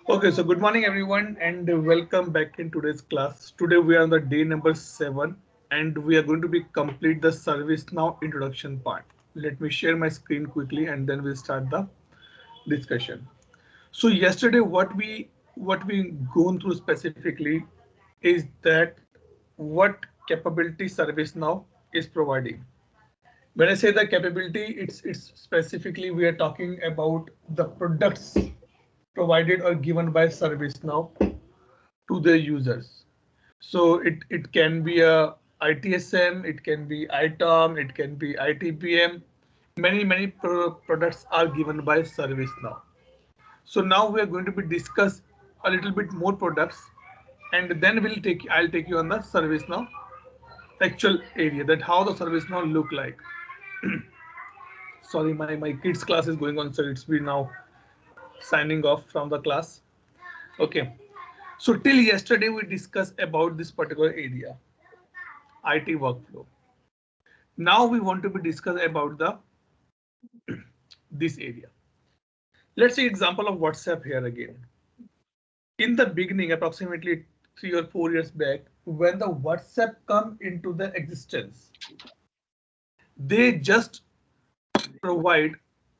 Okay, so good morning everyone and welcome back in today's class. Today we are on the day number 7 and we are going to be complete the ServiceNow introduction part. Let me share my screen quickly and then we'll start the discussion. So yesterday what we gone through specifically is that what capability ServiceNow is providing. When I say the capability, it's specifically we are talking about the products provided or given by ServiceNow to their users. So it can be a ITSM, it can be ITOM, it can be ITPM. Many products are given by ServiceNow. So now we are going to be discuss a little bit more products, and then I'll take you on the ServiceNow actual area, that how the ServiceNow look like. Sorry, my kids class is going on, so it's been now signing off from the class. Okay, so till yesterday we discussed about this particular area, IT workflow. Now we want to be discuss about the this area. Let's see example of WhatsApp here again. In the beginning, approximately 3 or 4 years back, when the WhatsApp come into the existence, they just provide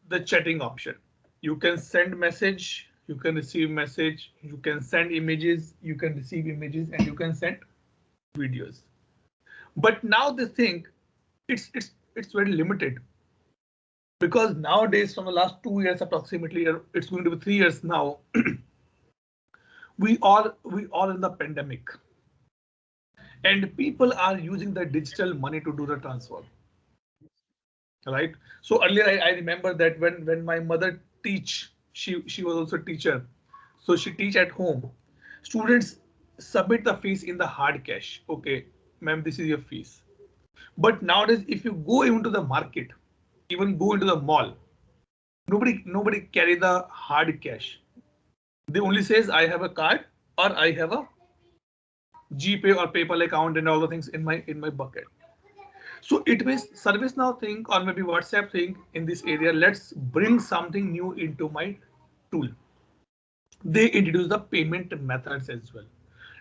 the chatting option. You can send message, you can receive message, you can send images, you can receive images, and you can send videos. But now they think it's very limited, because nowadays from the last 2 years approximately, it's going to be 3 years now. we all in the pandemic, and people are using the digital money to do the transfer, right? So earlier I remember that when my mother teach, she was also teacher, so she teach at home. Students submit the fees in the hard cash. Okay, ma'am, this is your fees. But nowadays, if you go into the market, even go into the mall, nobody carry the hard cash. They only says I have a card or I have a GPay or PayPal account and all the things in my bucket. So it means ServiceNow think, or maybe WhatsApp think in this area, let's bring something new into my tool. They introduce the payment methods as well.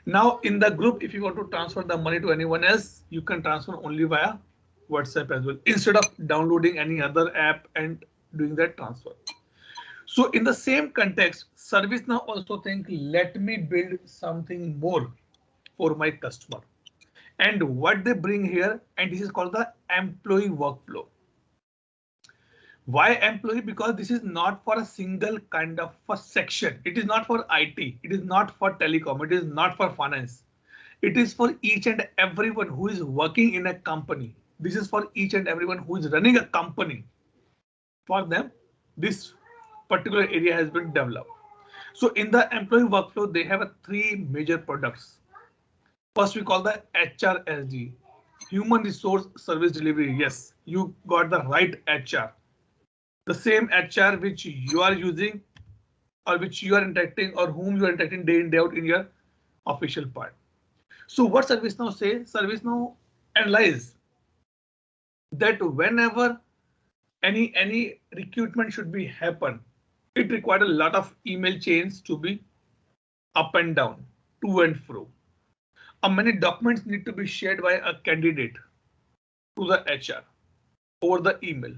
Now in the group, if you want to transfer the money to anyone else, you can transfer only via WhatsApp as well, instead of downloading any other app and doing that transfer. So in the same context, ServiceNow also think, let me build something more for my customer. And what they bring here, and this is called the employee workflow. Why employee? Because this is not for a single kind of a section. It is not for IT. It is not for telecom. It is not for finance. It is for each and everyone who is working in a company. This is for each and everyone who is running a company. For them, this particular area has been developed. So in the employee workflow, they have three major products. First, we call the HRSD, Human Resource Service Delivery. Yes, you got the right HR. The same HR which you are using, or which you are interacting, or whom you are interacting day in day out in your official part. So what ServiceNow say? ServiceNow analyze that whenever any recruitment should be happen, it required a lot of email chains to be up and down, to and fro. Many documents need to be shared by a candidate to the HR over the email.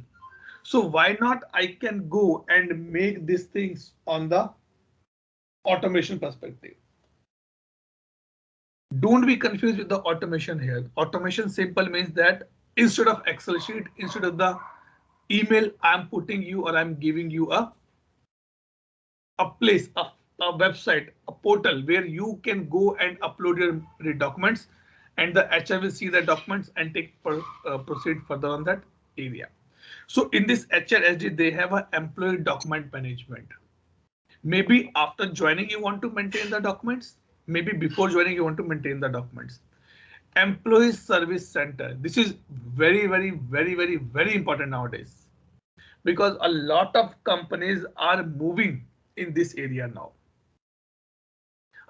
So why not I can go and make these things on the automation perspective. Don't be confused with the automation here. Automation simple means that instead of Excel sheet, instead of the email, I'm putting you, or I'm giving you a place, a website, a portal where you can go and upload your documents, and the HR will see the documents and proceed further on that area. So in this HRSD, they have an employee document management. Maybe after joining, you want to maintain the documents. Maybe before joining, you want to maintain the documents. Employee Service Center. This is very important nowadays, because a lot of companies are moving in this area now.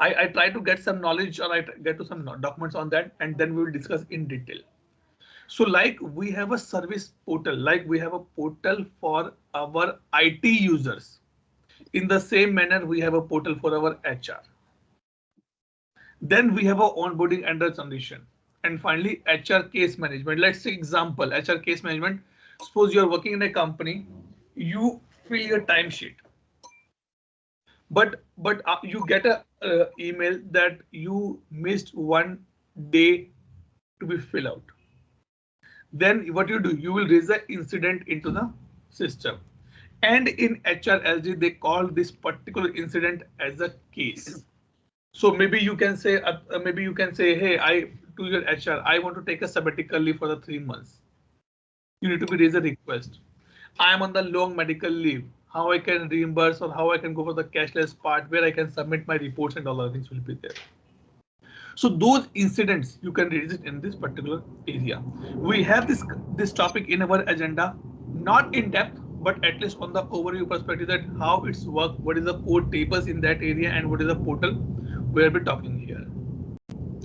I try to get some knowledge, or I get to some documents on that, and then we will discuss in detail. So like we have a service portal, like we have a portal for our IT users. In the same manner, we have a portal for our HR. Then we have a onboarding and the transition. And finally, HR case management. Let's say example, HR case management. Suppose you're working in a company, you fill your timesheet, but you get a email that you missed one day to be filled out. Then what you do, you will raise an incident into the system. And in HRSD, they call this particular incident as a case. So maybe you can say, hey, to your HR, I want to take a sabbatical leave for the 3 months. You need to be raise a request. I am on the long medical leave. How I can reimburse or how I can go for the cashless part where I can submit my reports and all other things will be there. So those incidents you can raise it in this particular area. We have this topic in our agenda, not in depth, but at least on the overview perspective that how it's work, what is the code tables in that area, and what is the portal we'll be talking here.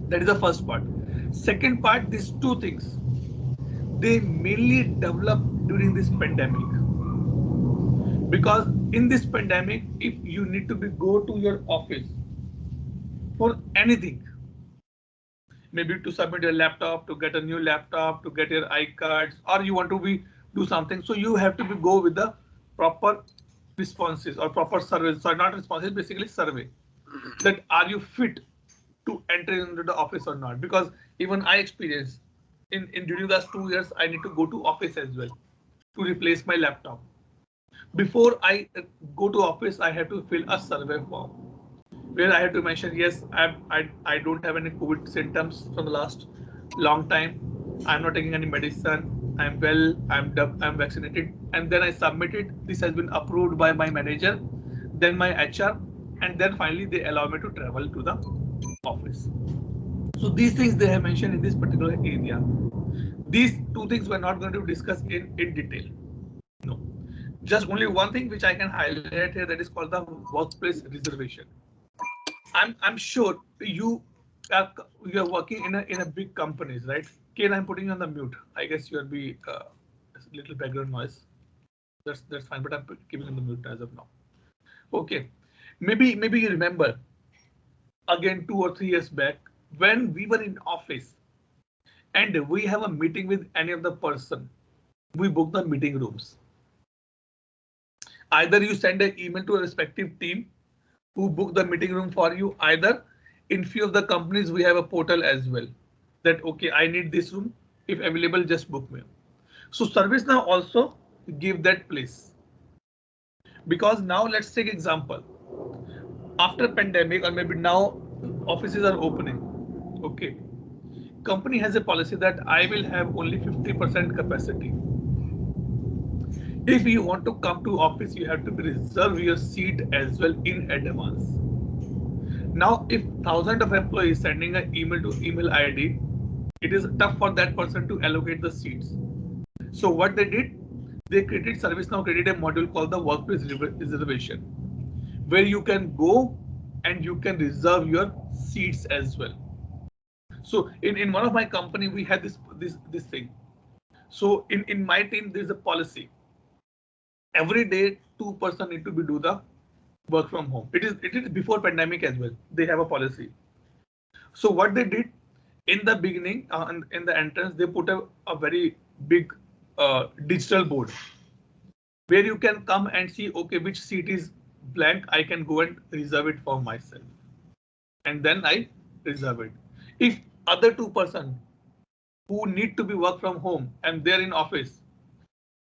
That is the first part. Second part, these two things, they mainly developed during this pandemic. Because in this pandemic, if you need to go to your office for anything, maybe to submit your laptop, to get a new laptop, to get your iCards, or you want to do something. So you have to go with the proper responses or proper surveys. So not responses, basically survey. That are you fit to enter into the office or not? Because even I experienced in during the last 2 years, I need to go to office as well to replace my laptop. Before I go to office, I have to fill a survey form where I have to mention, yes, I don't have any COVID symptoms from the last long time. I'm not taking any medicine. I'm well. I'm vaccinated. And then I submit it. This has been approved by my manager, then my HR, and then finally they allow me to travel to the office. So these things they have mentioned in this particular area. These two things we're not going to discuss in detail. No, just only one thing which I can highlight here, that is called the workplace reservation. I'm sure you're working in a big companies, right? Kane, I'm putting you on the mute. I guess you'll be little background noise. That's fine, but I'm keeping in the mute as of now. Okay, maybe you remember again 2 or 3 years back when we were in office and we have a meeting with any of the person, we book the meeting rooms. Either you send an email to a respective team who book the meeting room for you. Either in few of the companies we have a portal as well that okay, I need this room, if available just book me. So ServiceNow also give that place, because now let's take example after pandemic or maybe now offices are opening. Okay, company has a policy that I will have only 50% capacity. If you want to come to office, you have to reserve your seat as well in advance. Now, if thousands of employees sending an email to email ID, it is tough for that person to allocate the seats. So what they did, they created ServiceNow created a module called the workplace reservation, where you can go and you can reserve your seats as well. So in one of my company, we had this thing. So in my team, there's a policy. Every day, 2 person need to do the work from home. It is before pandemic as well. They have a policy. So what they did in the beginning, in the entrance, they put a very big digital board where you can come and see, okay, which seat is blank. I can go and reserve it for myself. And then I reserve it. If other 2 person who need to be work from home and they're in office,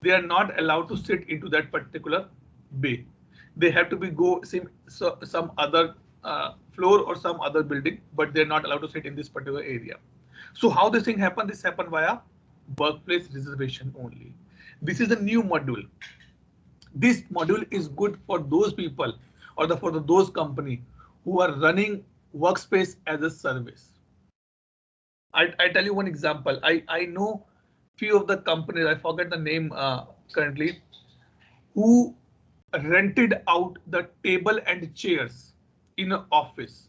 they are not allowed to sit into that particular bay. They have to go some other floor or some other building, but they're not allowed to sit in this particular area. So how this thing happen? This happen via workplace reservation only. This is a new module. This module is good for those people or those company who are running workspace as a service. I tell you one example. I know few of the companies, I forget the name currently, who rented out the table and chairs in an office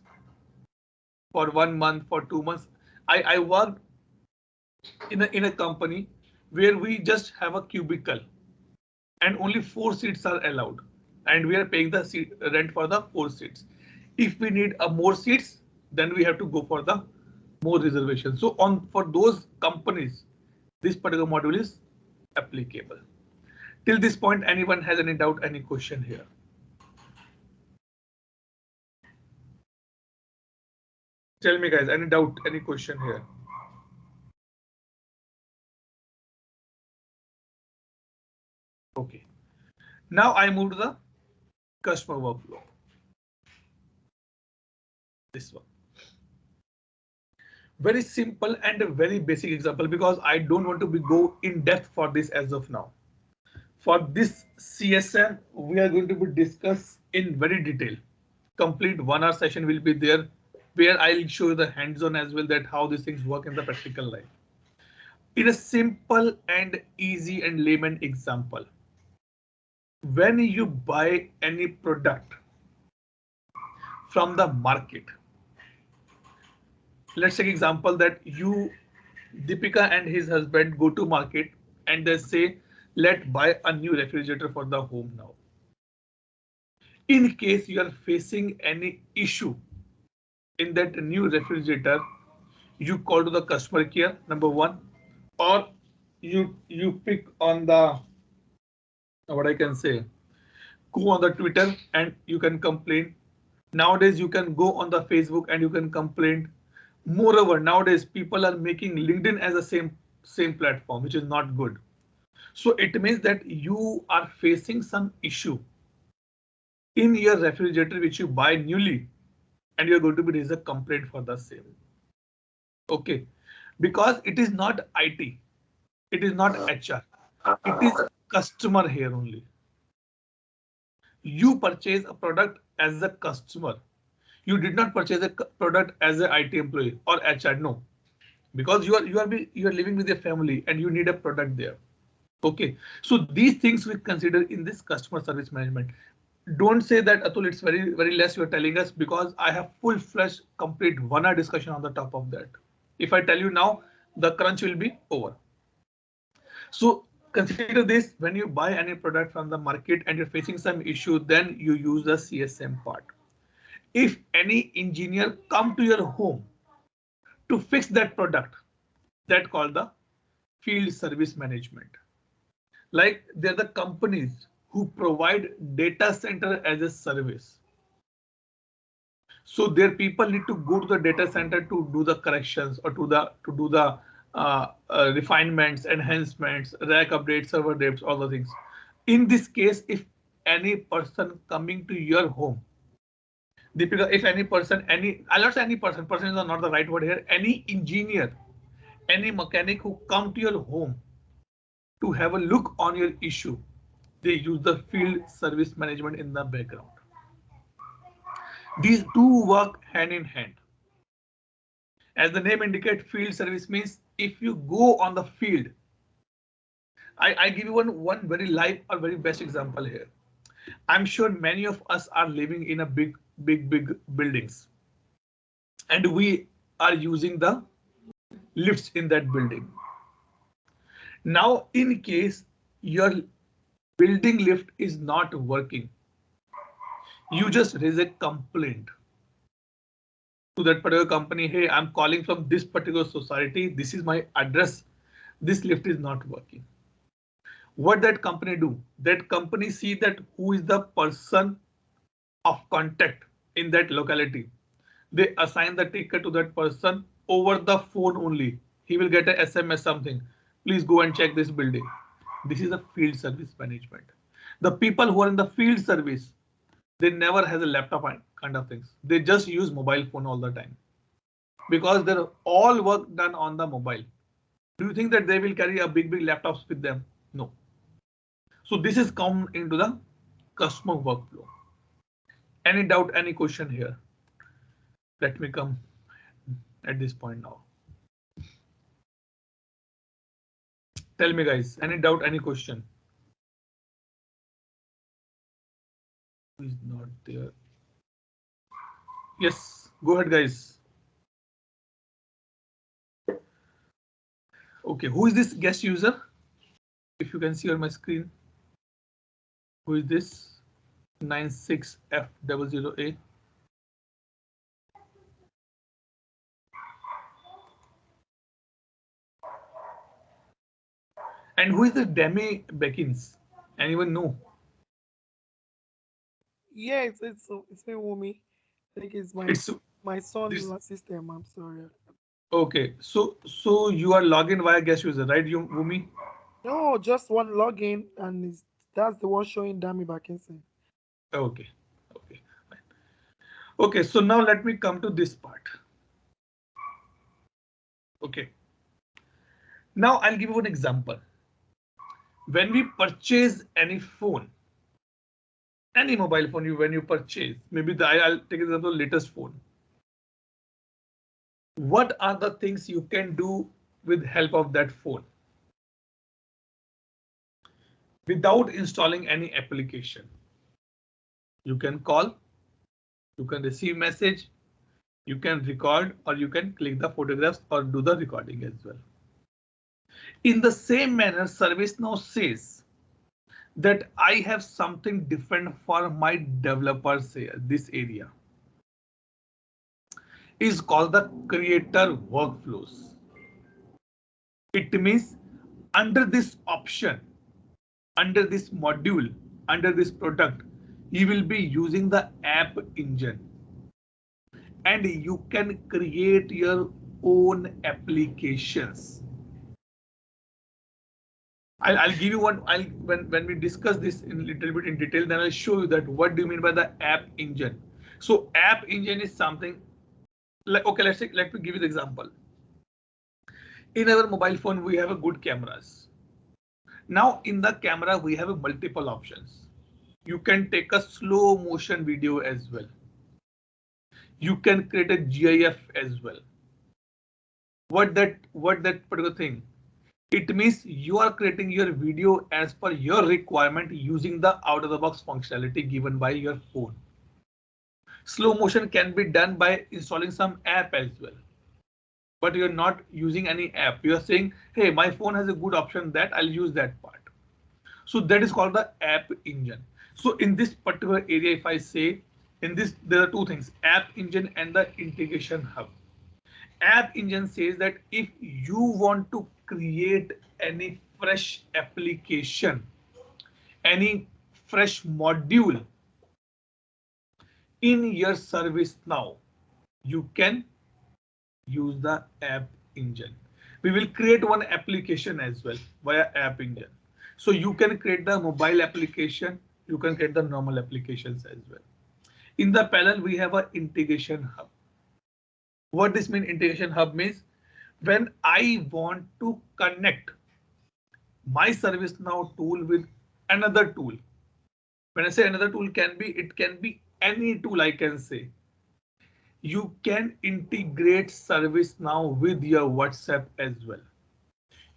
for 1 month, for 2 months. I worked in a company where we just have a cubicle and only 4 seats are allowed, and we are paying the rent for the 4 seats. If we need a more seats, then we have to go for the more reservation. So on for those companies, this particular module is applicable. Till this point, anyone has any doubt, any question here? Tell me guys, any doubt, any question here? Okay. Now I move to the customer workflow. This one. Very simple and a very basic example, because I don't want to go in depth for this as of now. For this CSM, we are going to be discussed in very detail. Complete 1 hour session will be there, where I'll show you the hands-on as well, that how these things work in the practical life. In a simple and easy and layman example, when you buy any product from the market, let's take example that you, Deepika and his husband go to market and they say, let's buy a new refrigerator for the home now. In case you are facing any issue in that new refrigerator, you call to the customer care, number one, or you pick on the, what I can say, go on the Twitter and you can complain. Nowadays you can go on the Facebook and you can complain. Moreover, nowadays people are making LinkedIn as the same platform, which is not good. So it means that you are facing some issue in your refrigerator which you buy newly, and you're going to be raise a complaint for the same. Okay, because it is not IT, it is not HR, it is customer here only. You purchase a product as a customer. You did not purchase a product as an IT employee or HR. No, because you are living with your family and you need a product there. Okay, so these things we consider in this customer service management. Don't say that Atul, it's very less you're telling us, because I have full-fledged complete 1 hour discussion on the top of that. If I tell you now, the crunch will be over. So consider this: when you buy any product from the market and you're facing some issue, then you use the CSM part. If any engineer come to your home to fix that product, that called the field service management. Like they're the companies who provide data center as a service. So their people need to go to the data center to do the corrections or to do the refinements, enhancements, rack updates, server updates, all the things. In this case, if any person coming to your home, Deepika, if any person, I'll not say any person is not the right word here, any engineer, any mechanic who come to your home to have a look on your issue, they use the field service management in the background. These two work hand in hand. As the name indicates, field service means if you go on the field. I give you one very live or very best example here. I'm sure many of us are living in a big buildings, and we are using the lifts in that building. Now, in case your building lift is not working, you just raise a complaint to that particular company. Hey, I'm calling from this particular society. This is my address. This lift is not working. What that company do? That company see that who is the person of contact in that locality. They assign the ticket to that person over the phone only. He will get a SMS something. Please go and check this building. This is a field service management. The people who are in the field service, they never has a laptop kind of things. They just use mobile phone all the time, because they're all work done on the mobile. Do you think that they will carry a big laptops with them? No. So this is come into the customer workflow. Any doubt, any question here? Let me come at this point now. Tell me guys, any doubt, any question? Who is not there? Yes, go ahead guys. Okay, who is this guest user? If you can see on my screen, who is this 96F00A? And who is the Demi Beckins? Anyone know? Yeah, it's me, Wumi. I think it's It's my this. son system. I'm sorry. Okay, so you are logged in via guest user, right, you Wumi? No, just one login, and that's the one showing Dami Bakinson. Okay, okay, fine. Okay. So now let me come to this part. Okay. Now I'll give you an example. When we purchase any phone, any mobile phone, when you purchase, maybe I'll take example latest phone. What are the things you can do with help of that phone without installing any application? You can call, you can receive message, you can record, or you can click the photographs or do the recording as well. In the same manner, ServiceNow says that I have something different for my developers here. This area is called the creator workflows. It means under this option, under this module, under this product, you will be using the app engine and you can create your own applications. I'll give you one. When we discuss this in little bit in detail, then I'll show you that what do you mean by the app engine. So app engine is something like, okay, let me give you the example. In our mobile phone, we have a good cameras. Now in the camera, we have a multiple options. You can take a slow motion video as well. You can create a GIF as well. What that particular thing? It means you are creating your video as per your requirement using the out of the box functionality given by your phone. Slow motion can be done by installing some app as well. But you're not using any app. You're saying, hey, my phone has a good option that I'll use that part. So that is called the app engine. So in this particular area, if I say in this, there are two things, app engine and the integration hub. App engine says that if you want to create any fresh application, any fresh module in your service now, you can use the app engine. We will create one application as well via app engine. So you can create the mobile application, you can create the normal applications as well. In the parallel, we have an integration hub. What this mean integration hub means, when I want to connect my ServiceNow tool with another tool. When I say another tool, it can be any tool. I can say you can integrate ServiceNow with your WhatsApp as well.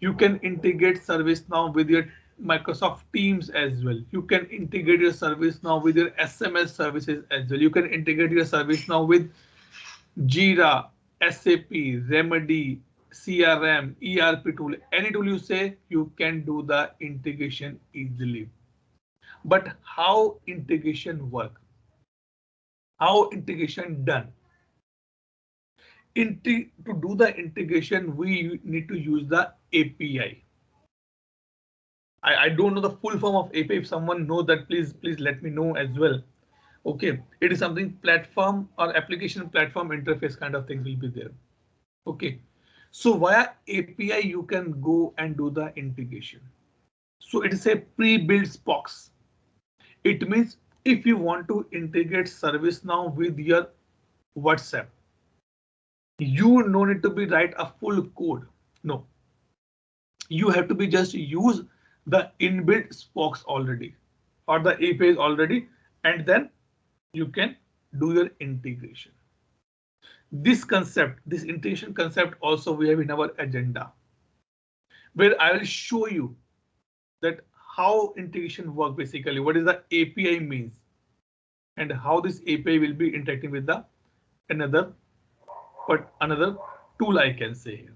You can integrate ServiceNow with your Microsoft Teams as well. You can integrate your ServiceNow with your SMS services as well. You can integrate your ServiceNow with Jira, SAP, Remedy, CRM, ERP tool, any tool you say, you can do the integration easily. But how integration work? How integration done? To do the integration, we need to use the API. I don't know the full form of API. If someone knows that, please let me know as well. Okay, it is something platform or application platform interface kind of things will be there. Okay, so via API you can go and do the integration. So it is a pre-built box. It means if you want to integrate ServiceNow with your WhatsApp, you no need to be write a full code. No, you have to be just use the inbuilt spokes already or the APIs already, and then you can do your integration. This concept, this integration concept also we have in our agenda, where I will show you that how integration work basically, what is the API means, and how this API will be interacting with the another tool I can say here.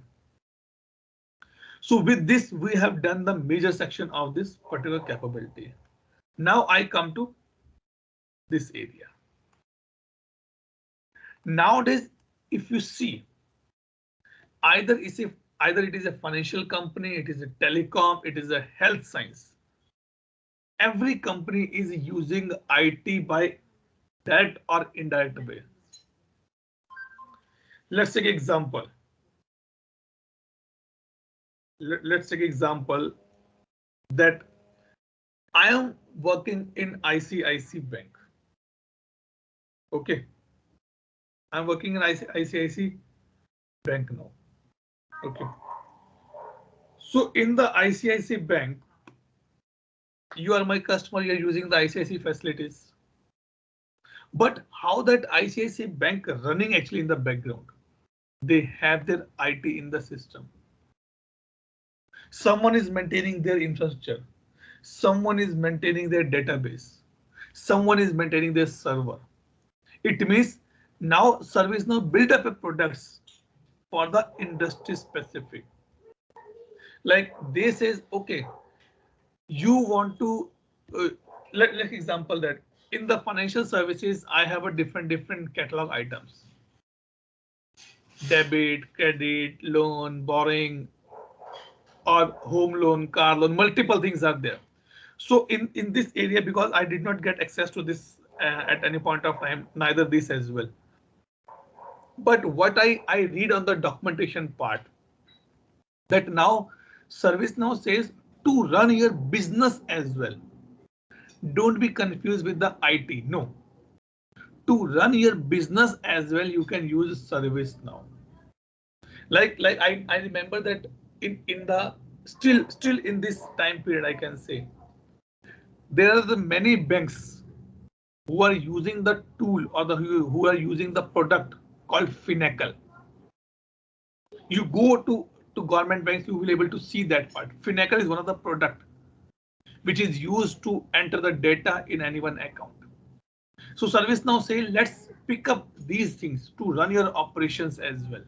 So with this, we have done the major section of this particular capability. Now I come to this area. Nowadays, if you see, either it is a financial company, it is a telecom, it is a health science. Every company is using IT by direct or indirect way. Let's take example. Let's take example that I am working in ICICI Bank. Okay, I'm working in ICICI Bank now. Okay, so in the ICICI Bank, you are my customer, you're using the ICICI facilities. But how that ICICI Bank running actually in the background? They have their IT in the system. Someone is maintaining their infrastructure. Someone is maintaining their database. Someone is maintaining their server. It means now ServiceNow build up a products for the industry specific. Like they says, okay, you want to let example that in the financial services, I have a different catalog items. Debit, credit, loan, borrowing, or home loan, car loan, multiple things are there. So in this area, because I did not get access to this at any point of time, neither this as well. But what I read on the documentation part, that now ServiceNow says to run your business as well. Don't be confused with the IT. No, to run your business as well, you can use ServiceNow. Like I remember that in the still in this time period, I can say there are the many banks who are using the tool or the who are using the product called Finacle. You go to government banks, you will be able to see that part. Finacle is one of the product which is used to enter the data in any one account. So ServiceNow say let's pick up these things to run your operations as well,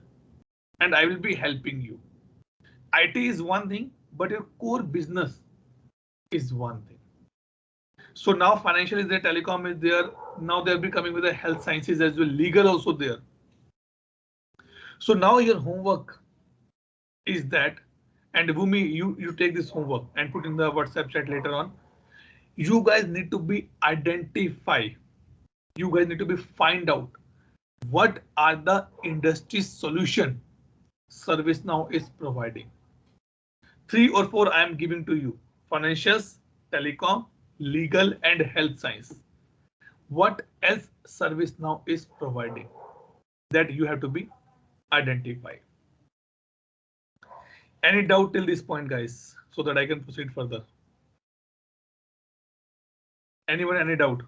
and I will be helping you. IT is one thing, but your core business is one thing. So now financial is there, telecom is there. Now they'll be coming with the health sciences as well, legal also there. So now your homework is that, and Bhumi, you take this homework and put in the WhatsApp chat later on. You guys need to be identify. You guys need to be find out what are the industry solution ServiceNow is providing. 3 or 4 I am giving to you: financials, telecom, legal, and health science. What else ServiceNow is providing? That you have to be identified. Any doubt till this point, guys, so that I can proceed further? Anyone, any doubt?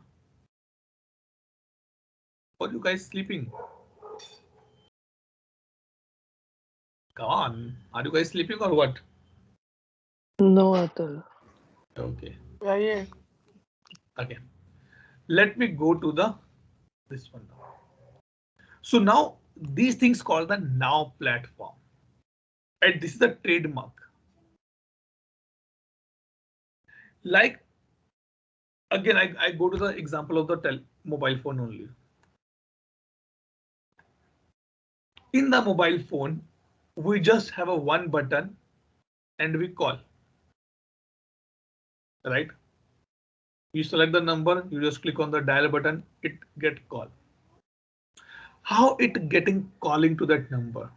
Are you guys sleeping? Come on, are you guys sleeping or what? No, Atul. Okay. Yeah. Okay. Let me go to this one now. So now these things called the Now platform, and this is a trademark. Like again, I go to the example of the mobile phone only. In the mobile phone, we just have a one button and we call. Right? You select the number, you just click on the dial button, it get call. How it getting calling to that number?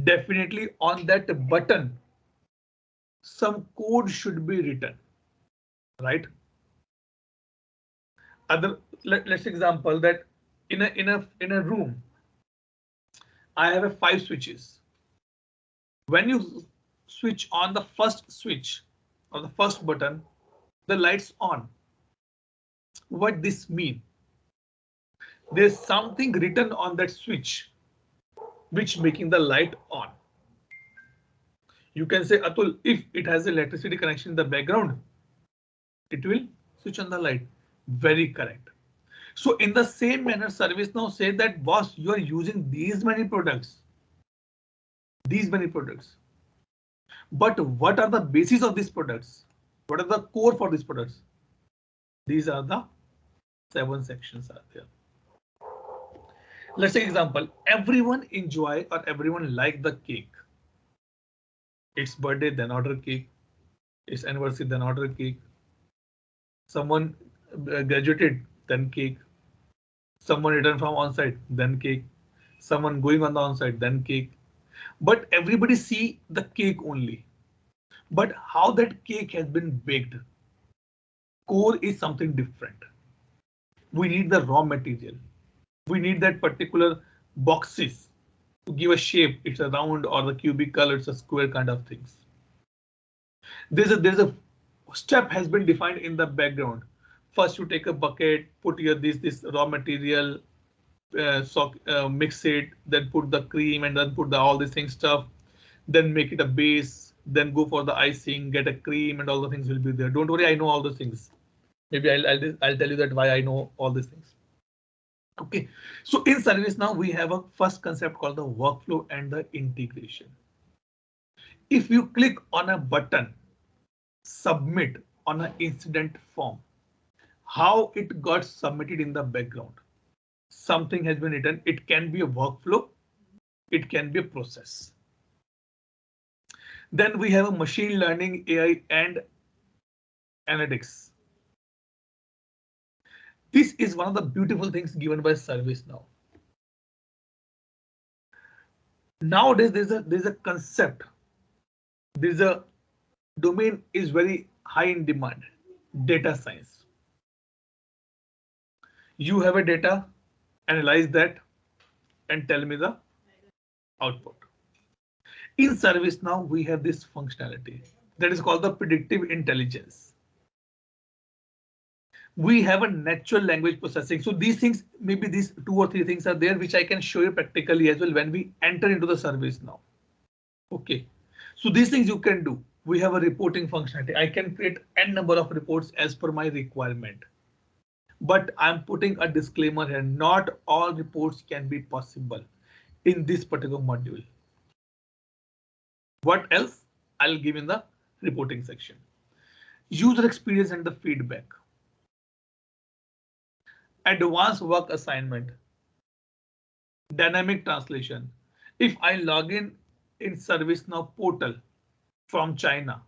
Definitely on that button, some code should be written, right? Let's example that in a room, I have a 5 switches. When you switch on the first switch or the first button, the lights on. What this mean? There's something written on that switch which making the light on. You can say, Atul, if it has electricity connection in the background, it will switch on the light. Very correct. So in the same manner, ServiceNow say that boss, you are using these many products. But what are the basis of these products? What are the core for these products? These are the 7 sections are there. Let's take example. Everyone enjoy or everyone like the cake. It's birthday, then order cake. It's anniversary, then order cake. Someone graduated, then cake. Someone returned from on-site, then cake. Someone going on the on-site, then cake. But everybody see the cake only. But how that cake has been baked, core is something different. We need the raw material. We need that particular boxes to give a shape. It's a round or the cubical, it's a square kind of things. There's a step has been defined in the background. First, you take a bucket, put your this raw material, mix it, then put the cream and then put the all these things stuff, then make it a base, then go for the icing, get a cream and all the things will be there. Don't worry, I know all those things. Maybe I'll tell you that why I know all these things. Okay, so in ServiceNow we have a first concept called the workflow and the integration. If you click on a button, submit on an incident form, how it got submitted in the background. Something has been written. It can be a workflow. It can be a process. Then we have a machine learning, AI and analytics. This is one of the beautiful things given by ServiceNow. Nowadays, there's a concept. There's a domain is very high in demand. Data science. You have a data, analyze that, and tell me the output. In ServiceNow, we have this functionality that is called the predictive intelligence. We have a natural language processing. So these things, maybe these 2 or 3 things are there, which I can show you practically as well when we enter into the ServiceNow. Okay, so these things you can do. We have a reporting functionality. I can create n number of reports as per my requirement. But I'm putting a disclaimer here. Not all reports can be possible in this particular module. What else? I'll give in the reporting section. User experience and the feedback. Advanced work assignment. Dynamic translation. If I log in ServiceNow portal from China,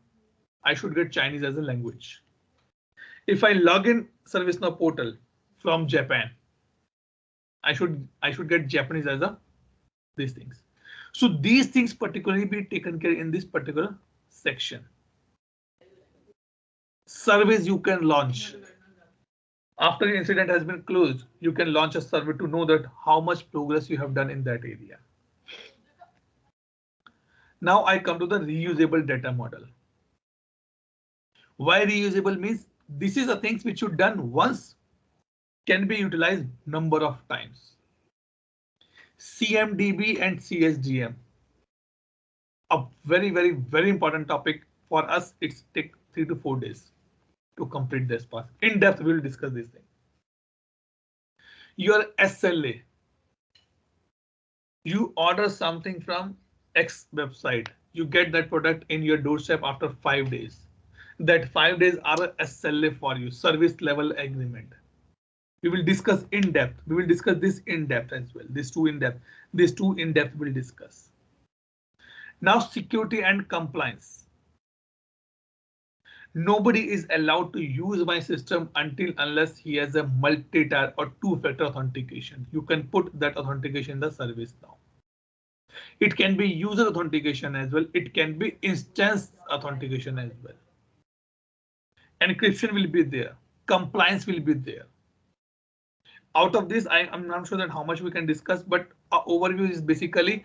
I should get Chinese as a language. If I log in ServiceNow portal from Japan, I should get Japanese as a these things. So these things particularly be taken care in this particular section. Surveys you can launch. After the incident has been closed, you can launch a survey to know that how much progress you have done in that area. Now I come to the reusable data model. Why reusable means this is the things which you've done once can be utilized number of times. CMDB and CSDM. A very important topic for us. It's take 3 to 4 days to complete this part. In depth, we will discuss this thing. Your SLA. You order something from X website. You get that product in your doorstep after 5 days. That 5 days are a SLA for you, service level agreement. We will discuss in depth. We will discuss this in depth as well. These two in depth. These two in depth we'll discuss. Now security and compliance. Nobody is allowed to use my system unless he has a multi-tier or 2-factor authentication. You can put that authentication in the ServiceNow. It can be user authentication as well. It can be instance authentication as well. Encryption will be there. Compliance will be there. Out of this, I'm not sure that how much we can discuss, but our overview is basically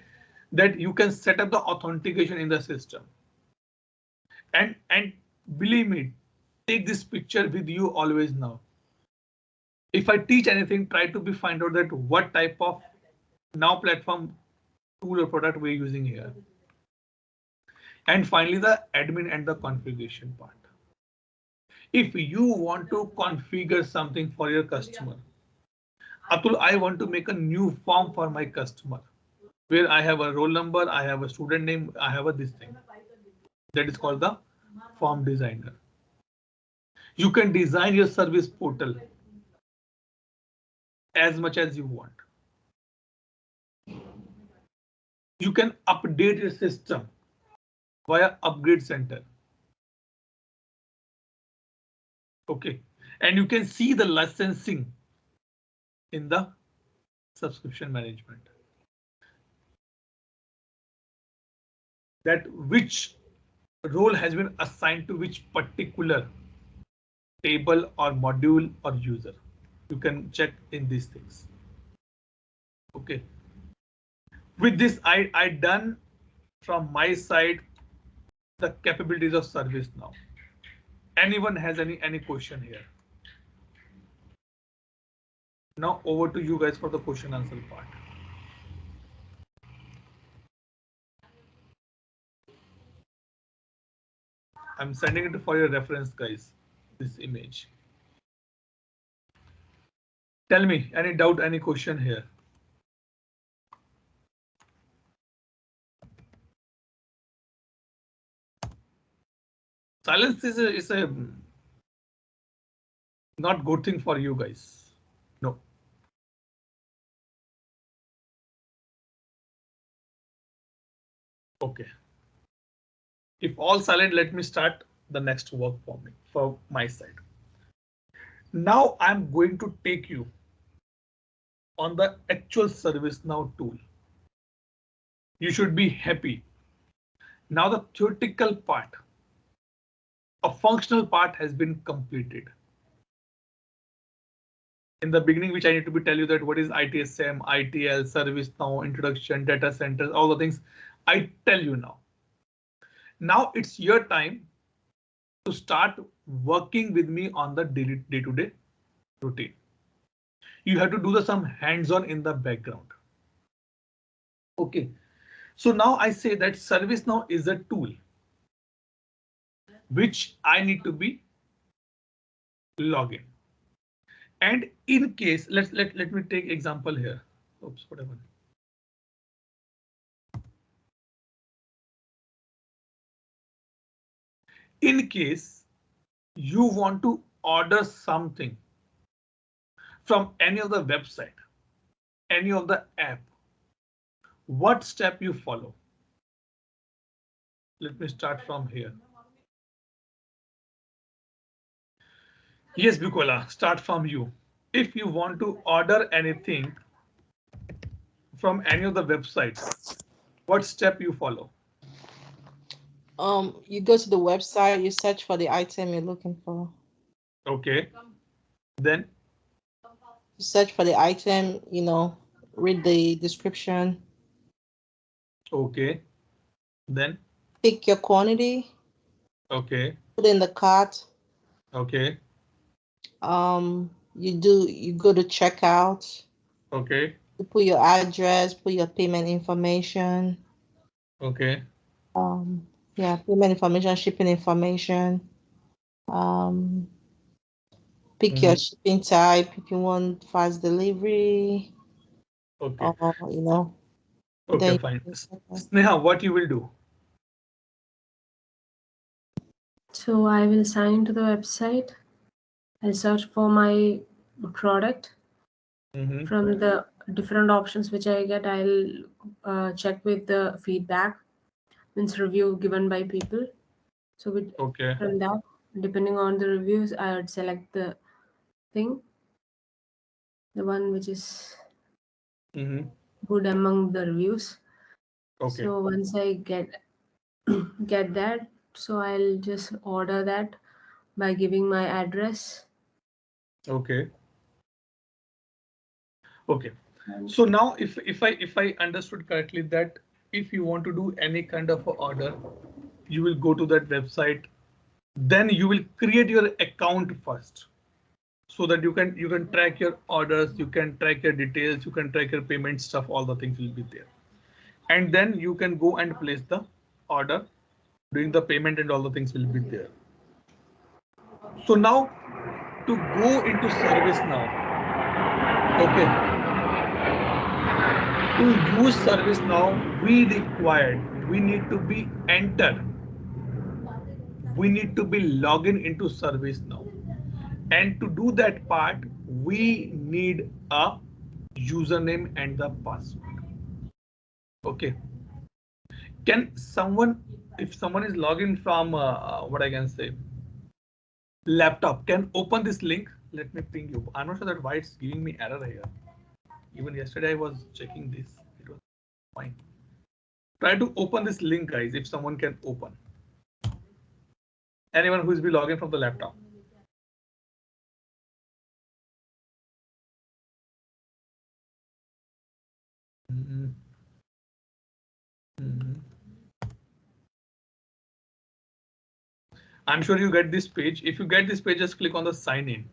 that you can set up the authentication in the system. And believe me, take this picture with you always now. If I teach anything, try to find out that what type of Now Platform tool or product we're using here. And finally, the admin and the configuration part. If you want to configure something for your customer, Atul, I want to make a new form for my customer where I have a roll number, I have a student name, I have this thing. That is called the form designer. You can design your service portal as much as you want. You can update your system via upgrade center. Okay, and you can see the licensing in the subscription management. That which role has been assigned to which particular table or module or user. You can check in these things. Okay. With this, I done from my side the capabilities of ServiceNow. Anyone has any question here? Now over to you guys for the question answer part. I'm sending it for your reference, guys, this image. Tell me, any doubt, any question here? Silence is a not good thing for you guys. No. Okay. If all silent, let me start the next work for me, for my side. Now I'm going to take you on the actual ServiceNow tool. You should be happy. Now the theoretical part, a functional part has been completed. In the beginning, which I need to tell you that what is ITSM, ITL, ServiceNow, introduction, data centers, all the things I tell you now. Now it's your time to start working with me on the day-to-day routine. You have to do some hands-on in the background. Okay, so now I say that ServiceNow is a tool which I need to be login. And in case, let me take example here. Oops, whatever. In case you want to order something from any of the website, any of the app, what step you follow? Let me start from here. Yes, Bukola, start from you. If you want to order anything from any of the websites, what step you follow? You go to the website, you search for the item you're looking for. Okay. Then you search for the item, you know, read the description. Okay. Then pick your quantity. Okay. Put in the cart. Okay. You go to checkout. Okay. You put your address, put your payment information. Okay. Yeah, payment information, shipping information. Pick your shipping type if you want fast delivery. Okay. You know. Okay, fine. Sneha, what you will do? So I will sign into the website. I'll search for my product. From the different options which I get, I'll check with the feedback, means review given by people. So from that, depending on the reviews, I would select the thing, the one which is good among the reviews. Okay. So once I get that, so I'll just order that by giving my address. Okay. Okay. So now if I understood correctly that if you want to do any kind of order, you will go to that website, then you will create your account first so that you can track your orders, you can track your details, you can track your payment stuff, all the things will be there. And then you can go and place the order, doing the payment and all the things will be there. So now to go into ServiceNow, okay, to use ServiceNow, we need to be enter we need to be logging into ServiceNow. And to do that part, we need a username and the password. Okay. Can someone, if someone is logging from what I can say, laptop, can open this link? Let me ping you. I'm not sure that why it's giving me error here. Even yesterday I was checking this. It was fine. Try to open this link, guys, if someone can open. Anyone who is be logging from the laptop. I'm sure you get this page. If you get this page, just click on the sign in.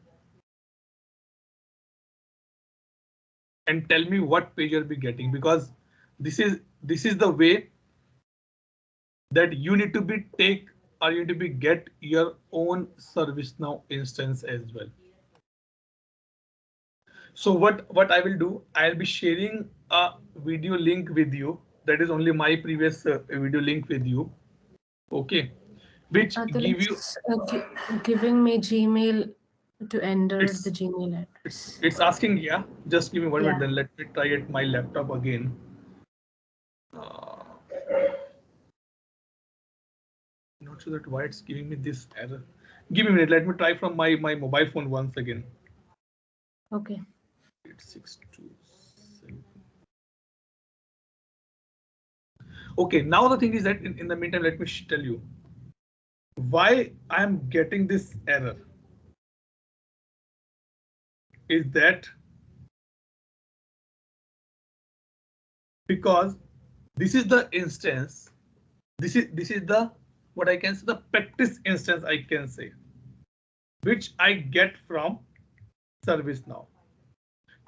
And tell me what page you'll be getting, because this is the way that you need to be take or you need to be get your own ServiceNow instance as well. So what I will do, I'll be sharing a video link with you. That is only my previous video link with you. Okay, which Atul, give you giving me Gmail to enter the Gmail address. It's asking, yeah. Just give me 1 minute, Yeah. then let me try it my laptop again. Not sure that why it's giving me this error. Give me a minute. Let me try from my mobile phone once again. Okay. 8627. Okay, now the thing is that in the meantime, let me tell you why I am getting this error. Is that because this is the instance, this is the what I can say, the practice instance I can say, which I get from ServiceNow.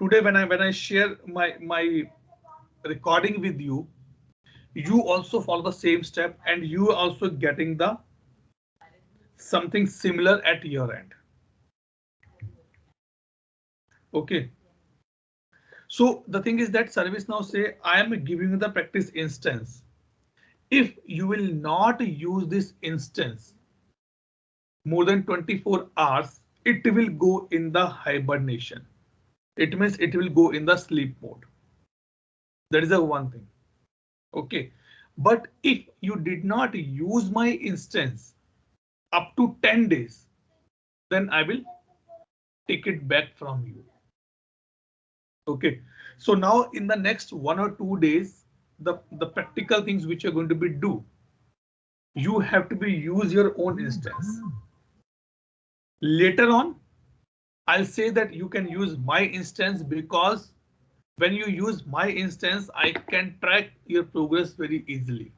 Today when I share my recording with you, you also follow the same step and you are also getting the something similar at your end. Okay. So the thing is that ServiceNow say I am giving you the practice instance. If you will not use this instance more than 24 hours, it will go in the hibernation. It means it will go in the sleep mode. That is the one thing. Okay. But if you did not use my instance up to 10 days, then I will take it back from you. Okay. So now in the next 1 or 2 days, the practical things which you're going to be do, you have to be use your own instance. Later on, I'll say that you can use my instance, because when you use my instance, I can track your progress very easily.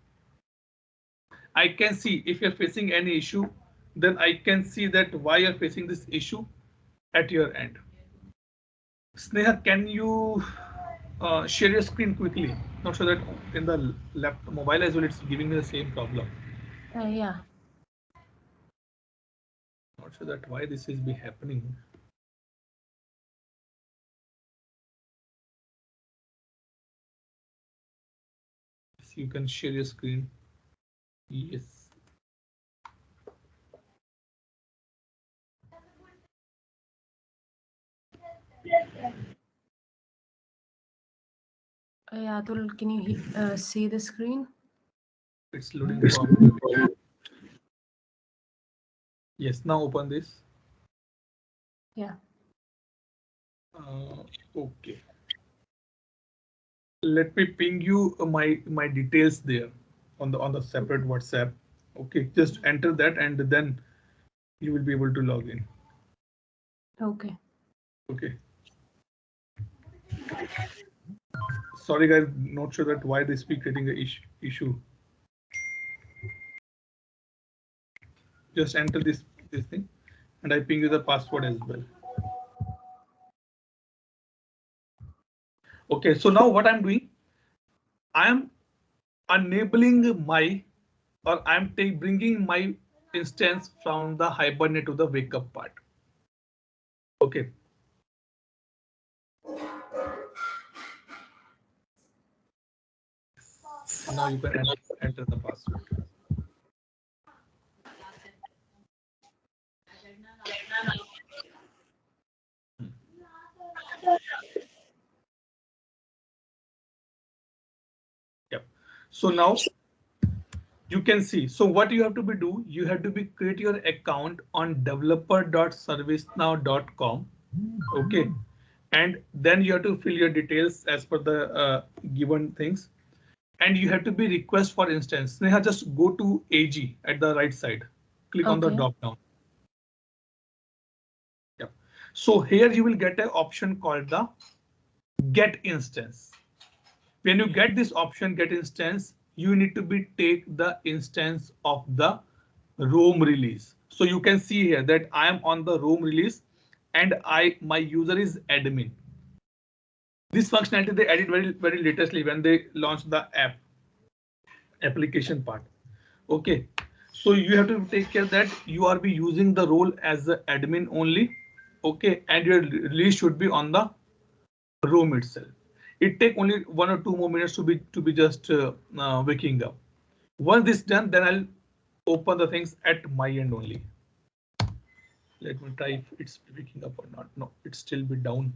I can see if you're facing any issue, then I can see that why you're facing this issue at your end. Sneha, can you share your screen quickly? Not sure that in the laptop, mobile as well, it's giving me the same problem. Yeah. Not sure that why this is be happening. Yes, you can share your screen. Yes. Yeah, Atul, can you see the screen? It's loading from. Yes, now open this. Yeah. Okay. Let me ping you my details there on the separate WhatsApp. Okay, just enter that and then you will be able to log in. Okay. Okay. Sorry guys, not sure that why this be creating a issue. Just enter this thing and I ping you the password as well. Okay, so now what I'm doing, I am enabling my, or I'm bringing my instance from the hibernate to the wake up part. Okay. Now you can enter the password. Yep. So now you can see. So what you have to do, you have to create your account on developer.servicenow.com. Okay. And then you have to fill your details as per the given things. And you have to be request for instance. Sneha, just go to AG at the right side. Click on the drop down. Yep. So here you will get an option called the get instance. When you get this option, get instance, you need to take the instance of the Roam release. So you can see here that I am on the Roam release and my user is admin. This functionality they added very latestly when they launched the application part. Okay, so you have to take care that you are using the role as the admin only. Okay, and your release should be on the Roam itself. It take only 1 or 2 more minutes to be just waking up. Once this done, then I'll open the things at my end only. Let me try if it's waking up or not. No, it's still be down.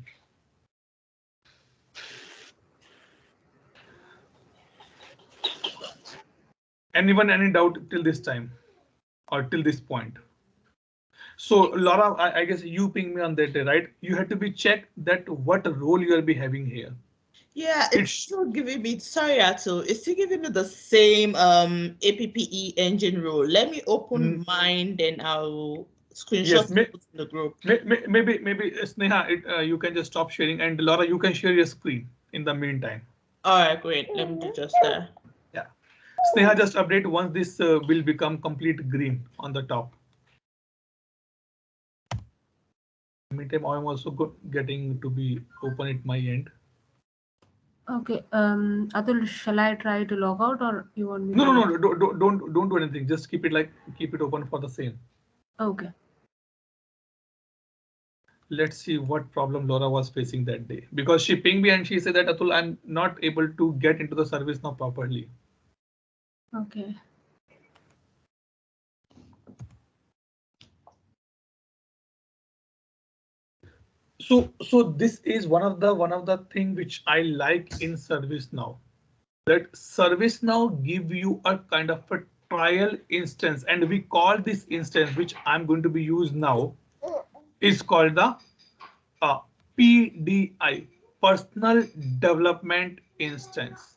Anyone any doubt till this time or till this point? So Laura, I guess you ping me on that day, right? You had to be checked that what role you will be having here. Yeah, it's still giving me, sorry, Atul, it's still giving me the same APPE engine role. Let me open mine, then I'll screenshot it in the group. Maybe Sneha, you can just stop sharing, and Laura, you can share your screen in the meantime. All right, great. Let me do just that. Yeah, Sneha, just update once this will become complete green on the top. Meantime, I'm also getting to be open at my end. Okay, Atul, shall I try to log out or you want me to? No, don't do anything. Just keep it open for the same. Okay. Let's see what problem Laura was facing that day, because she pinged me and she said that Atul, I'm not able to get into the service now properly. Okay. So this is one of the thing which I like in ServiceNow, that ServiceNow give you a kind of a trial instance, and we call this instance, which I'm going to be used now, is called the PDI, Personal Development Instance.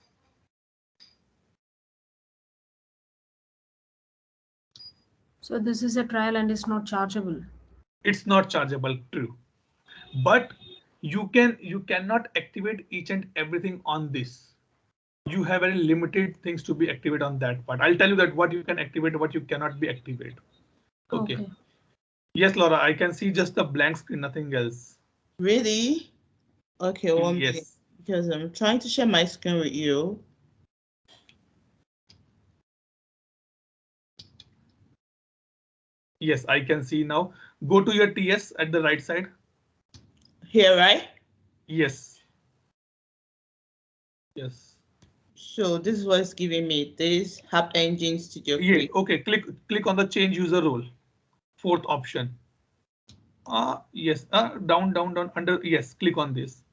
So this is a trial and it's not chargeable. It's not chargeable, true, but you cannot activate each and everything on this. You have very limited things to be activated on that part. I'll tell you that what you can activate, what you cannot be activated. Okay. Yes, Laura, I can see just the blank screen, nothing else. Really? Okay, one yes. minute, because I'm trying to share my screen with you. Yes, I can see now. Go to your TS at the right side. Here, right? Yes. Yes. So this is what it's giving me. This App Engine Studio. Yeah. Okay. Click on the change user role. 4th option. Yes. Down under. Yes. Click on this.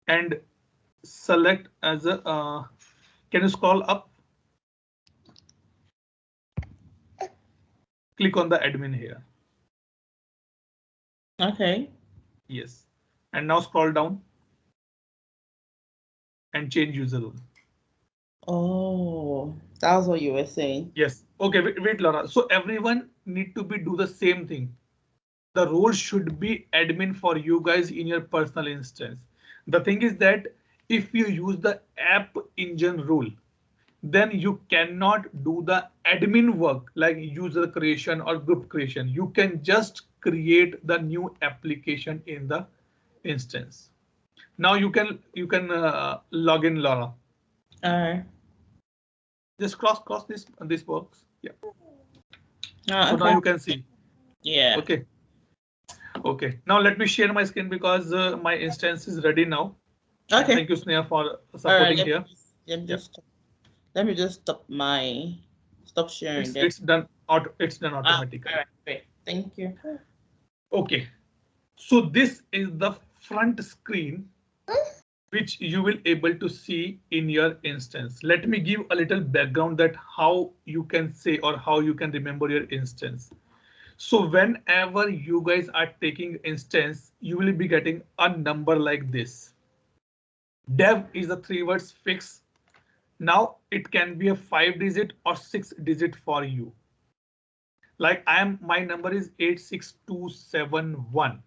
And select as a. Can you scroll up? Click on the admin here. Okay. Yes. And now scroll down. And change user role. Oh, that's what you were saying. Yes. Okay. Wait, Laura. So everyone need to do the same thing. The role should be admin for you guys in your personal instance. The thing is that if you use the app engine rule, then you cannot do the admin work like user creation or group creation. You can just create the new application in the instance. Now you can log in, Laura. Just cross this box. Yeah. So okay. now you can see. Yeah. Okay. Okay. Now let me share my screen because my instance is ready now. Okay. And thank you, Sneha, for supporting here. Let me just stop sharing. It's done. It's done automatically. All right. Great. Thank you. Okay, so this is the front screen which you will able to see in your instance. Let me give a little background that how you can say or how you can remember your instance. So whenever you guys are taking instance, you will be getting a number like this. Dev is the 3 words fix. Now it can be a 5-digit or 6-digit for you. Like my number is 86271.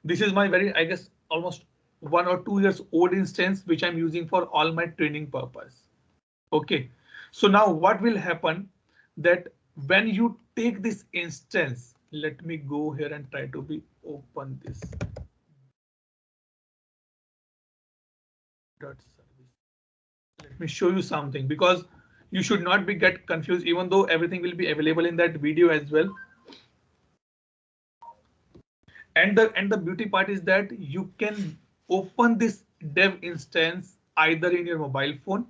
This is my very, I guess, almost 1 or 2 years old instance, which I'm using for all my training purpose. Okay, so now what will happen that when you take this instance, let me go here and try to be open this. Let me show you something because you should not be get confused, even though everything will be available in that video as well. And the beauty part is that you can open this dev instance either in your mobile phone,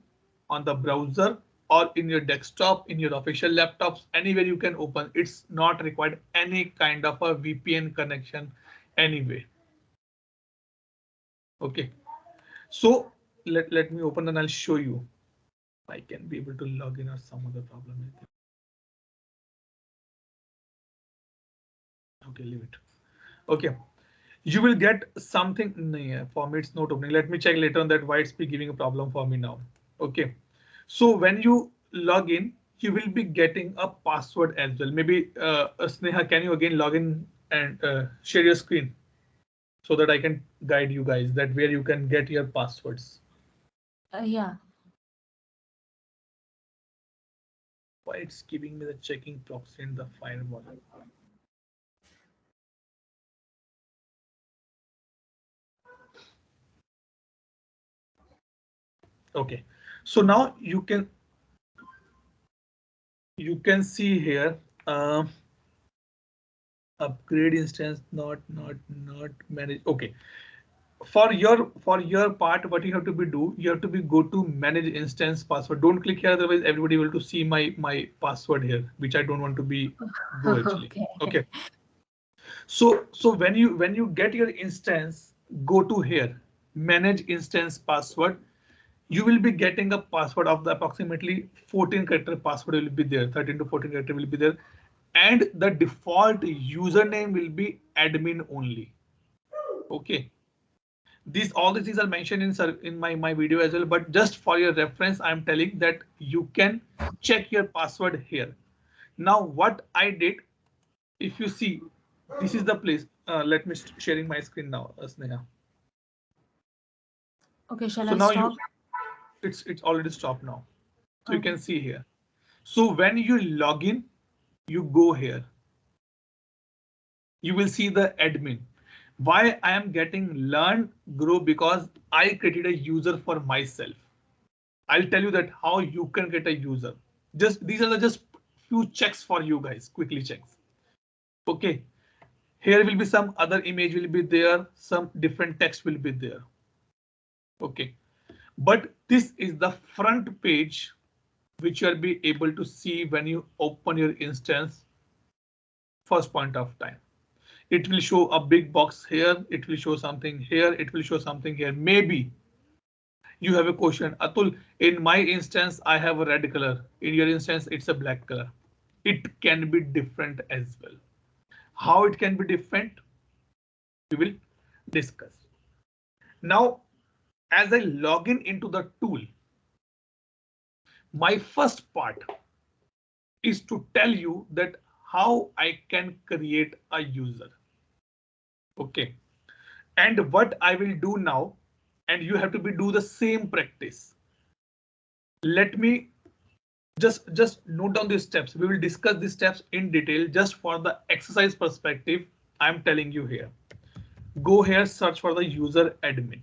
on the browser, or in your desktop, in your official laptops, anywhere you can open. It's not required any kind of a VPN connection anyway. Okay, so let me open and I'll show you. I can be able to log in or some other problem. Okay, leave it. Okay, you will get something. For me, it's not opening. Let me check later on that why it's be giving a problem for me now. Okay, so when you log in, you will be getting a password as well. Maybe Sneha, can you again log in and share your screen so that I can guide you guys that where you can get your passwords. Yeah. Why it's giving me the checking proxy in the firewall? Okay, so now you can see here upgrade instance not manage. Okay, for your part, what you have to be do, you have to be go to manage instance password. Don't click here, otherwise everybody will to see my password here, which I don't want to be go actually. Okay. So when you get your instance, go to here, manage instance password. You will be getting a password of the approximately 14 character password will be there, 13 to 14 character will be there. And the default username will be admin only. Okay. All these things are mentioned in my video as well, but just for your reference, I'm telling that you can check your password here. Now, what I did, if you see, this is the place. Let me sharing my screen now, Sneha. Okay, shall so I now stop? It's already stopped now. So Okay. you can see here. So when you log in, you go here. You will see the admin. Why I am getting learn grow? Because I created a user for myself. I'll tell you that how you can get a user. Just these are just few checks for you guys. Quickly checks. Okay. Here will be some other image will be there. Some different text will be there. Okay. But this is the front page which you'll be able to see when you open your instance first point of time. It will show a big box here. It will show something here. It will show something here. Maybe you have a question, Atul, in my instance, I have a red color. In your instance, it's a black color. It can be different as well. How it can be different, we will discuss. Now, as I log in into the tool, my first part is to tell you that how I can create a user. Okay. And what I will do now, and you have to be do the same practice. Let me just note down these steps. We will discuss these steps in detail just for the exercise perspective. I'm telling you here. Go here, search for the user admin.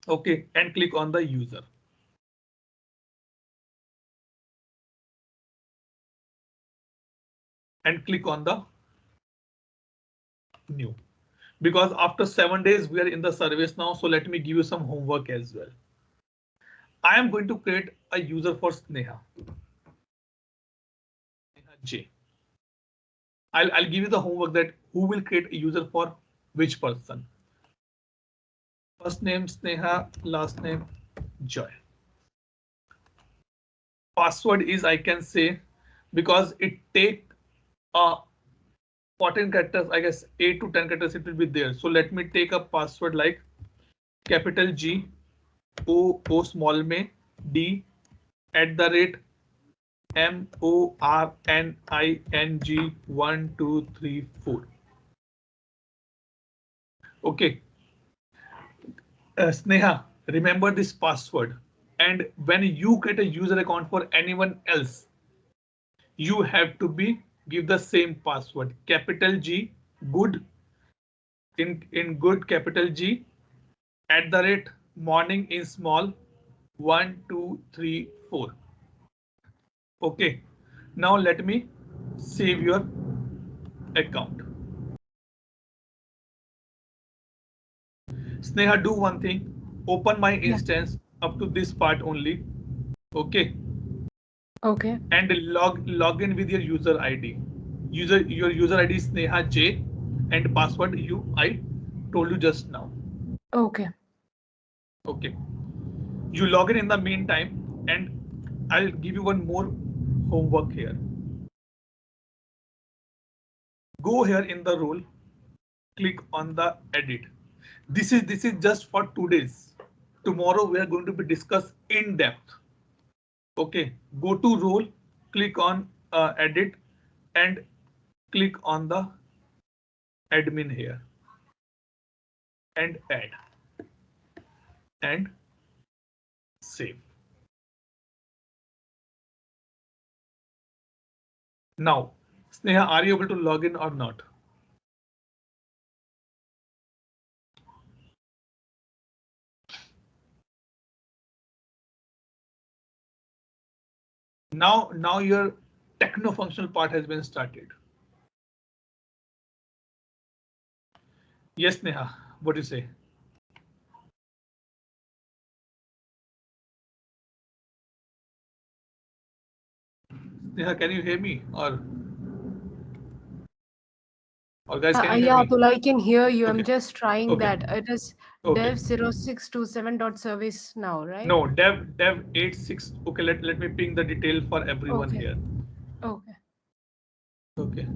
Okay, and click on the user. And click on the new. Because after 7 days, we are in the service now. So let me give you some homework as well. I am going to create a user for Sneha. J. I'll give you the homework that who will create a user for which person. First name Sneha, last name Joy. Password is, I can say, because it take 14 characters, I guess 8 to 10 characters it will be there. So let me take a password like capital G O small में D @ MORNING 1 2 3 4. Okay. Sneha, remember this password. And when you create a user account for anyone else, you have to give the same password. Capital G, good, in good, capital G, @ morning in small, 1 2 3 4. Okay, now let me save your account. Sneha, do one thing. Open my instance up to this part only. Okay. Okay. And log in with your user ID. Your user ID is Sneha J, and password I told you just now. Okay. Okay. You log in the meantime, and I'll give you one more homework here. Go here in the role, click on the edit. This is just for 2 days. Tomorrow we are going to be discussed in depth. Okay, go to role, click on edit, and click on the admin here, and add, and save. Now, Sneha, are you able to log in or not? Now your techno-functional part has been started. Yes, Neha, what do you say? Neha, can you hear me? Or guys, can you hear yeah, me? Atul, I can hear you. Okay. I'm just trying that. It is Okay. dev0627.service now, right? No, dev 86. Okay, let me ping the detail for everyone here. Okay. Okay.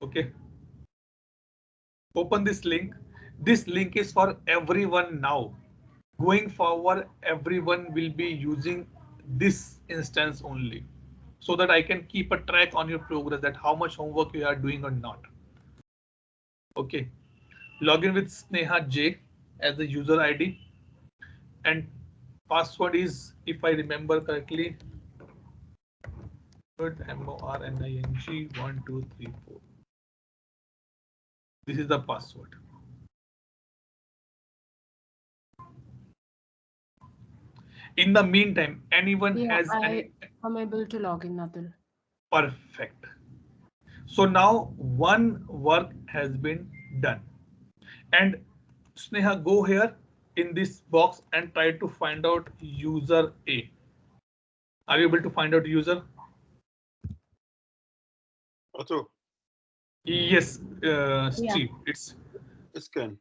Okay. Open this link. This link is for everyone now. Going forward, everyone will be using this instance only, so that I can keep a track on your progress, that how much homework you are doing or not. Okay. Log in with Sneha J as the user ID, and password is, if I remember correctly, MORNING 1 2 3 4. This is the password. In the meantime, anyone has I'm able to log in, Atul. Perfect. So now one work has been done. And Sneha, go here in this box and try to find out user A. Are you able to find out user? Otto. Yes, Steve. It's Ken.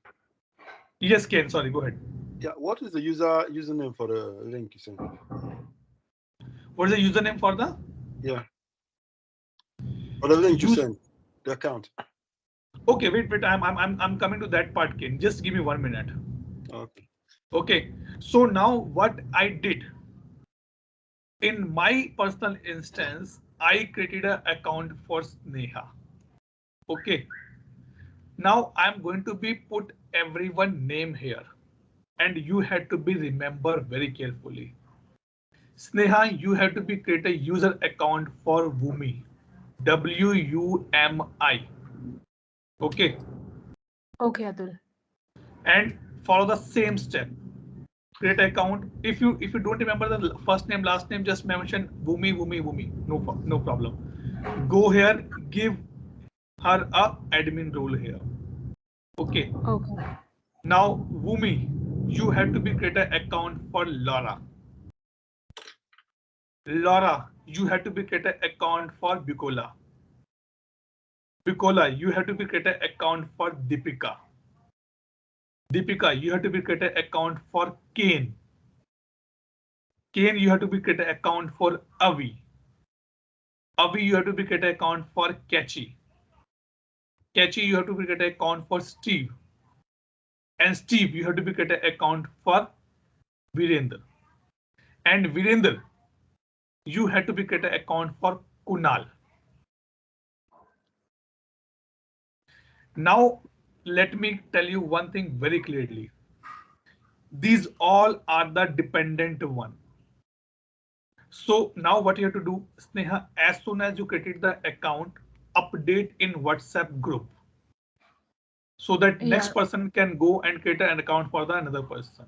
Yes, Ken. Sorry, go ahead. Yeah, what is the username for the link you sent? What is the username for the? Yeah. For the link you sent, the account. Okay, wait. I'm coming to that part, Ken. Just give me 1 minute. Okay. Okay. So now what I did in my personal instance, I created an account for Sneha. Okay. Now I'm going to be put everyone name here, and you had to be remember very carefully. Sneha, you have to be create a user account for Wumi, WUMI. Okay. Okay, Atul. And follow the same step. Create account. If you don't remember the first name, last name, just mention Wumi. No problem. Go here, give her a admin role here. Okay. Okay. Now, Wumi, you have to be create an account for Laura. Laura, you have to be create an account for Bukola. Bukola, you have to be create an account for Deepika. Deepika, you have to be create an account for Kane. Kane, you have to be create an account for Avi. Avi, you have to be create an account for Catchy. Catchy, you have to be create an account for Steve. And Steve, you have to be create an account for Virendra. And Virendra, you have to be create an account for Kunal. Now, let me tell you one thing very clearly. These all are the dependent one. So now what you have to do, Sneha, as soon as you created the account, update in WhatsApp group so that next person can go and create an account for the another person.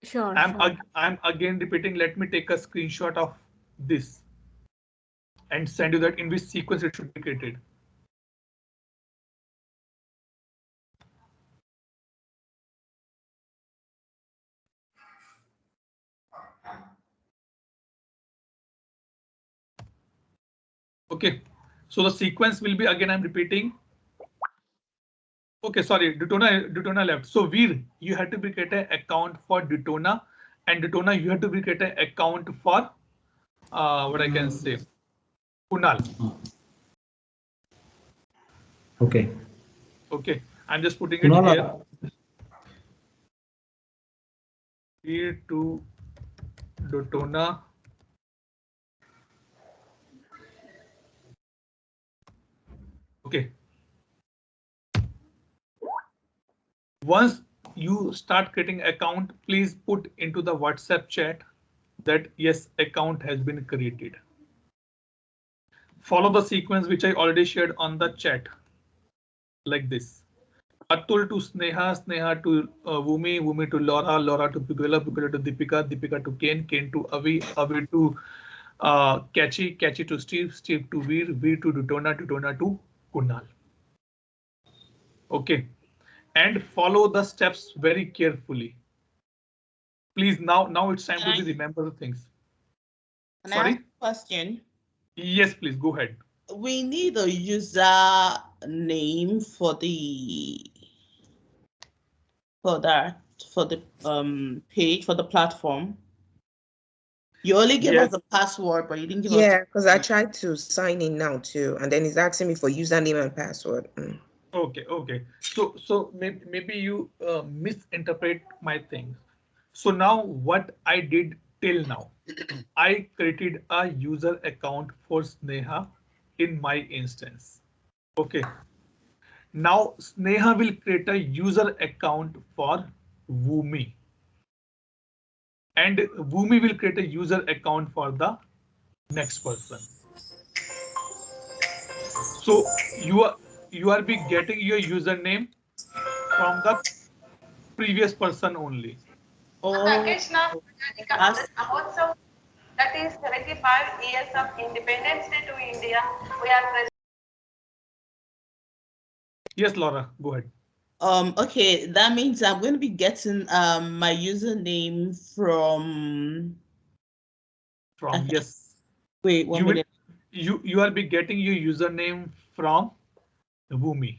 Sure. I'm again repeating. Let me take a screenshot of this and send you that in which sequence it should be created. Okay, so the sequence will be, again, I'm repeating. Okay, sorry, Dutona left. So Veer, you have to be create an account for Dutona, and Dutona, you have to be create an account for what I can say, Kunal. Okay. Okay, I'm just putting it here. Veer to Dutona. Okay. Once you start creating account, please put into the WhatsApp chat that yes, account has been created. Follow the sequence which I already shared on the chat, like this. Atul to Sneha, Sneha to Wumi, Wumi to Laura, Laura to Bukola, Bukola to Deepika, Deepika to Kane, Kane to Avi, Avi to Catchy, Catchy to Steve, Steve to Veer, Veer to Dutona, Dutona to Kunal. Okay, and follow the steps very carefully. Please, now it's time to remember the things. Sorry? Question. Yes, please go ahead. We need a user name for the page, for the platform. You only give us the password, but you didn't give us. Yeah, because I tried to sign in now too, and then it's asking me for username and password. Okay. So maybe you misinterpret my things. So now what I did till now, I created a user account for Sneha in my instance. Okay. Now Sneha will create a user account for Wumi. And Wumi will create a user account for the next person. So you are be getting your username from the previous person only. Package now that is 75 years of Independence Day to India. We are present. Yes, Laura, go ahead. Okay, that means I'm going to be getting my username from yes. Wait, one minute. You are be getting your username from Wumi.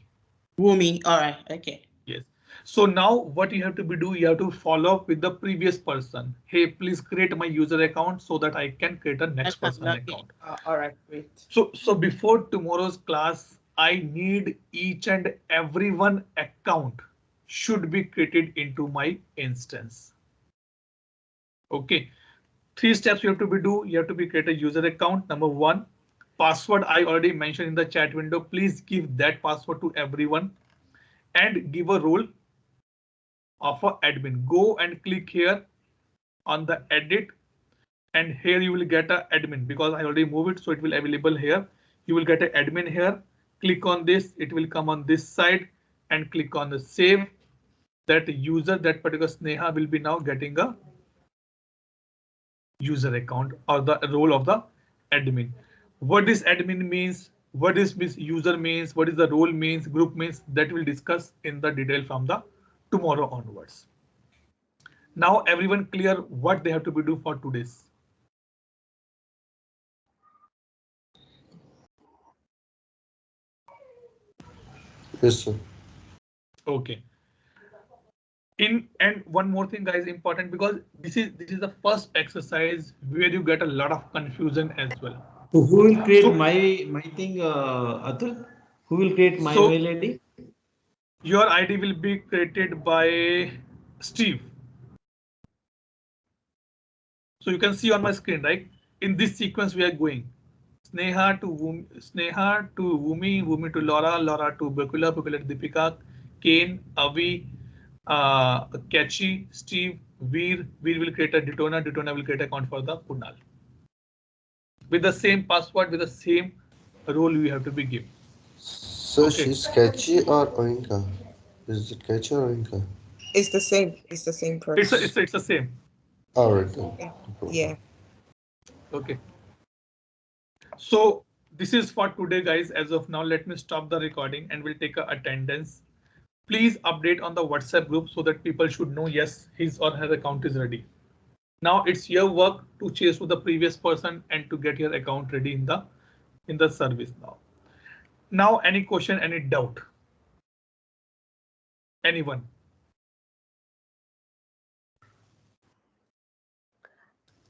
Wumi, all right, okay. Yes. So now what you have to do, you have to follow up with the previous person. Hey, please create my user account so that I can create a next person account. All right, great. So before tomorrow's class, I need each and everyone account should be created into my instance. Okay. 3 steps you have to do. You have to be create a user account. Number 1, password I already mentioned in the chat window. Please give that password to everyone and give a role of an admin. Go and click here on the edit, and here you will get an admin because I already moved it, so it will be available here. You will get an admin here. Click on this, it will come on this side, and click on the save. That user, that particular Sneha will be now getting a user account or the role of the admin. What this admin means, what is user means, what is the role means, group means, that we'll discuss in the detail from the tomorrow onwards. Now everyone clear what they have to be do for today's? Yes, sir. Okay. And one more thing, guys, important, because this is the first exercise where you get a lot of confusion as well. So who will create my thing, Atul? Who will create my mail ID? Your ID will be created by Steve. So you can see on my screen, right? In this sequence we are going. Sneha to Wumi, Wumi to Laura, Laura to Bakula, Bakula to Deepika, Kane, Avi, Catchy, Steve, Veer will create a Detona, Detona will create an account for the Kunal. With the same password, with the same role we have to be given. So she's Catchy or Oinka? Is it Catchy or Oinka? It's the same. It's the same person. It's the same. All right then. Yeah. Okay. So this is for today, guys. As of now, let me stop the recording and we'll take a attendance. Please update on the WhatsApp group so that people should know, yes, his or her account is ready. Now it's your work to chase to the previous person and to get your account ready in the service now. Now, any question, any doubt? Anyone?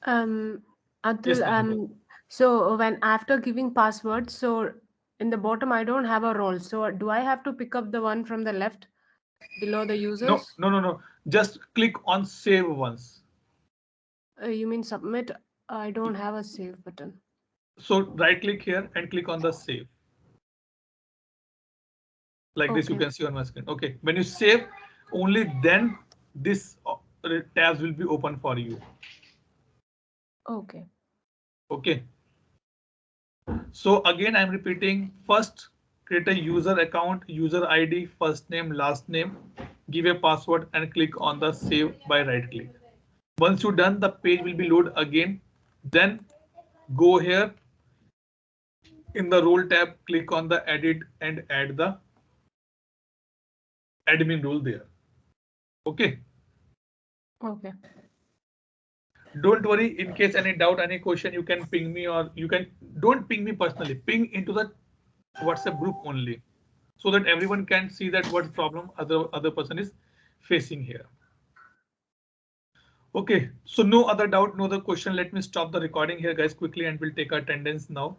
Atul, Yes, so when after giving password, so in the bottom I don't have a role. So do I have to pick up the one from the left below the users? No. Just click on save once. You mean submit? I don't have a save button. So right click here and click on the save. Like this, you can see on my screen. Okay, when you save, only then this tabs will be open for you. Okay. Okay. So again, I'm repeating. First, create a user account, user ID, first name, last name, give a password and click on the save by right click. Once you're done, the page will be loaded again. Then go here in the role tab, click on the edit and add the admin role there. Okay. Okay. Don't worry, in case any doubt, any question, you can ping me, or you can don't ping me personally, ping into the WhatsApp group only, so that everyone can see that what problem other person is facing here. Okay, so no other doubt, no other question. Let me stop the recording here, guys, quickly, and we'll take our attendance now.